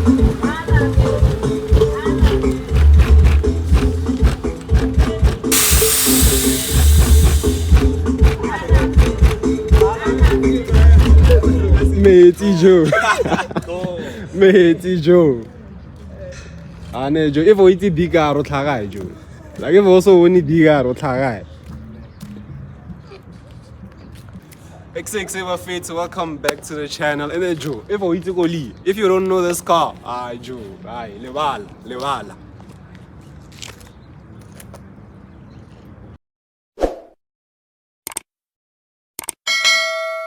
Matey Joe. Matey Joe. Ane Joe, if we did bigger or tagai Joe. Like if also only bigger or tagai. XX Fates, welcome back to the channel. And then Joe, if we go leave, if you don't know this car, Joe, levala.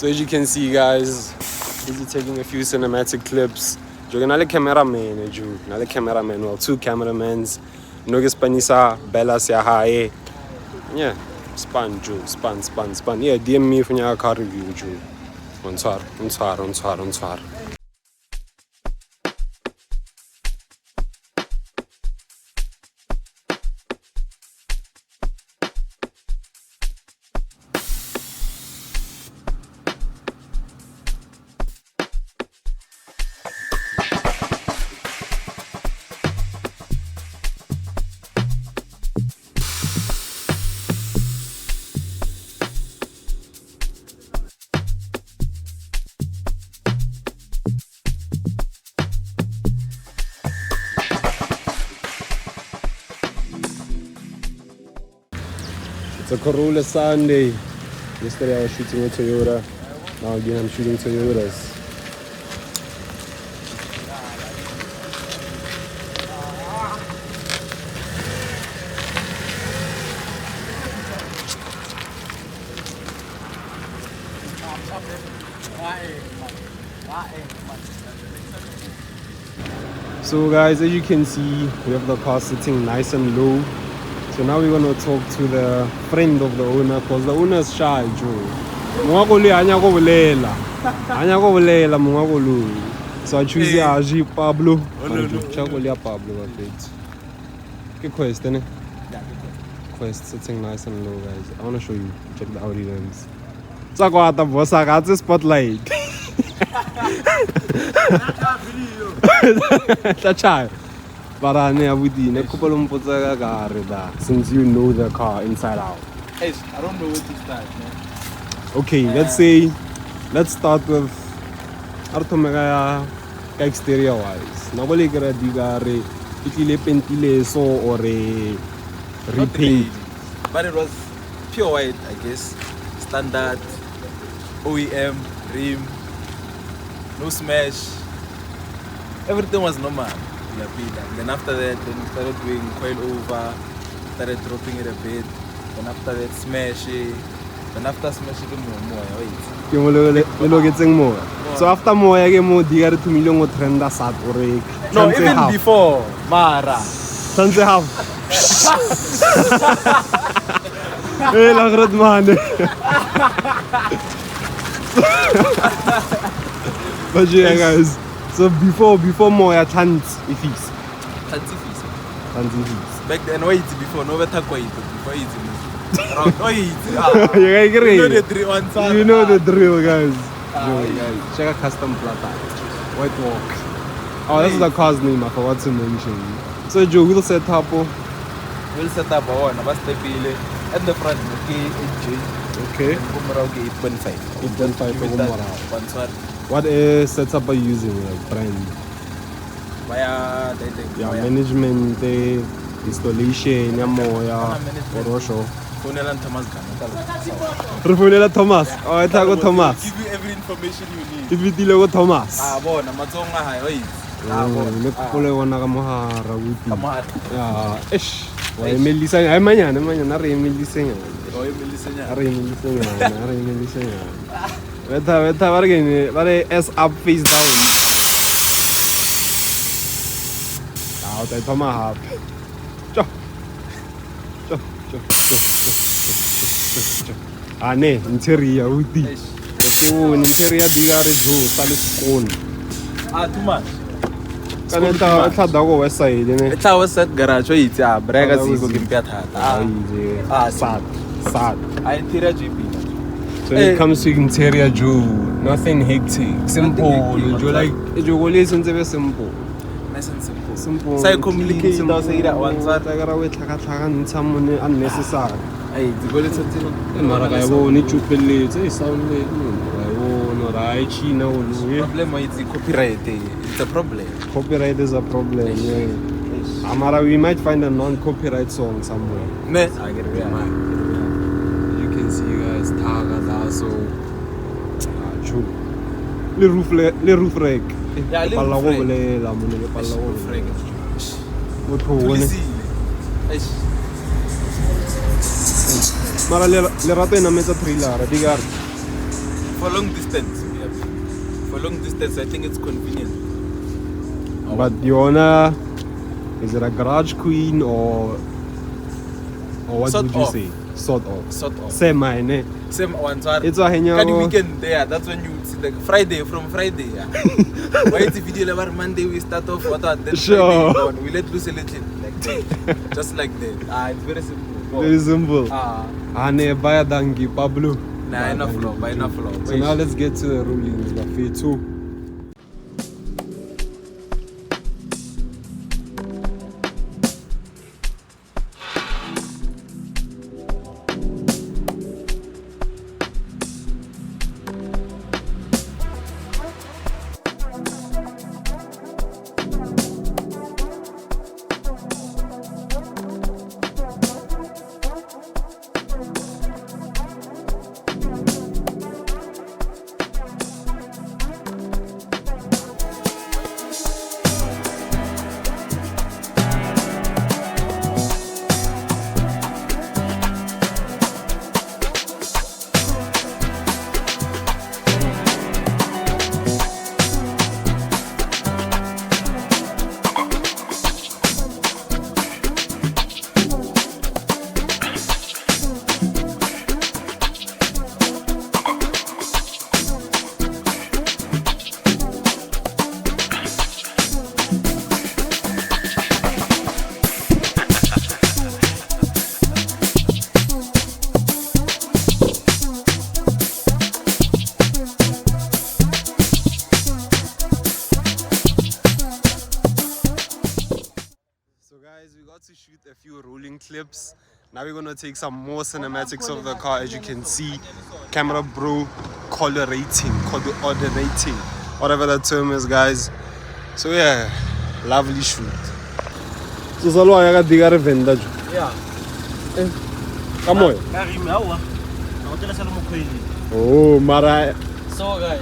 So as you can see, guys, busy taking a few cinematic clips. Joe, another cameraman, Joe, another cameraman, well, two cameramans. Nogus Panisa, Bella Siahae. Yeah, span, Joe, span. Yeah, DM me for your car review, Joe. Onswar. It's a Corolla Sunday. Yesterday I was shooting a Toyota. Now again I'm shooting Toyotas. So guys, as you can see, we have the car sitting nice and low. So now we're gonna talk to the friend of the owner, because the owner is shy, Joe. So I choose Aji Pablo. Pablo, good question, eh? Quest sitting nice and low, guys. I wanna show you. Check the Audi lens. So I got the spotlight. That's child. But since you know the car inside out. Hey, I don't know where to start, man. Okay, let's start with exterior wise. Nobody gonna digare pentile so or a repaint. But it was pure white, I guess. Standard OEM, rim, no smash. Everything was normal. Then after that, then we started doing coil over, started dropping it a bit. Then after that, smash it. Then after smash it, more. So after Moya, I get more digger 2 million or trend as at or no, even half. Before Mara. Sanse half. Hey, lagrat man. But yeah, guys. So before Moya chance if he's back then wait before no better quite before it you know the drill, guys. Guys, check a custom plata white walk. Oh, this is the car's name. I forgot to mention. So Joe, we'll set up one at the front. Okay. 8.5. What setup are you using, like brand? Via management, installation, Moya, Corosho. Funela Thomas. Oh, I go Thomas. Give you every information you need. If you deal with Thomas. S up, face down. Out at Tomahawk. Interior with the interior bigger too much. West side, it's our set garage. It's a brega sad. I interior GP. So when it comes to interior, Joe, nothing hectic, simple. You like you always very simple. nice and simple. Simple. So I communicate simple. without saying that one word. Unnecessary. Hey, the goal is something. Mara ka yabona ichupeletse isound le ayibona ra ichina oluye. Problem is the copyright. It's a problem. Copyright is a problem. Yeah. Amara, we might find a non-copyright song somewhere. Ne, I get it. You can see guys Taga da so true. Le roof rack. Yeah, le roof rack. La mone le palla go Frank. Motho o ne. Eish. Mara le rato ena metsa trailer di gar. For long distance. Yeah. For long distance, I think it's convenient. But Diona, is it a garage queen or what Sort would you of. say? Sort of. Sort of. Semi, ne? Same one. So It's a henya. Can weekend there? That's when you see the Friday from Friday. Yeah. Why it's a video about Monday we start off what then Sure. Friday on. We let loose a little like that. Just like that. It's very simple. Very simple. Ane baya dangi Pablo. Nah, enough flow. So now let's get to the rulings. Buffet 2. To shoot a few rolling clips. Now we're gonna take some more cinematics of the car. As you can see, camera bro coordinating, whatever that term is, guys. So yeah, lovely shoot. So salwa ya ka diga re venda jo. Yeah. Ka Moya. Oh, mara. So guy.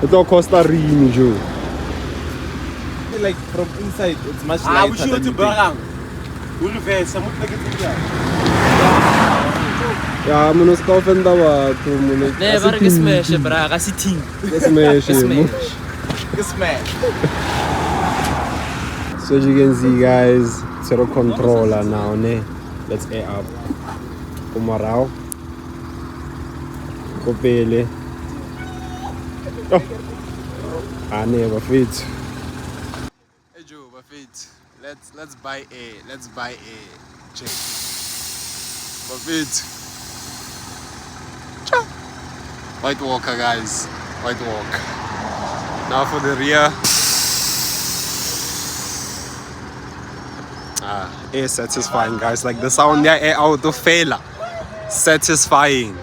Ito Costa Rini jo. Like from inside, it's much lighter than you think. Ya mano ska ofenda batho mone. Ne ba re ke smash bra ga se team. Smash. So as you can see guys, it's a Corolla now, ne? Let's air up. Kumarao. Kopele. Oh. Ne bafethu. Hey Joe, bafethu. Let's buy a check. Bafethu. White Walker guys. White Walk. Now for the rear. Air satisfying guys, like the sound there, air out of fela. Satisfying.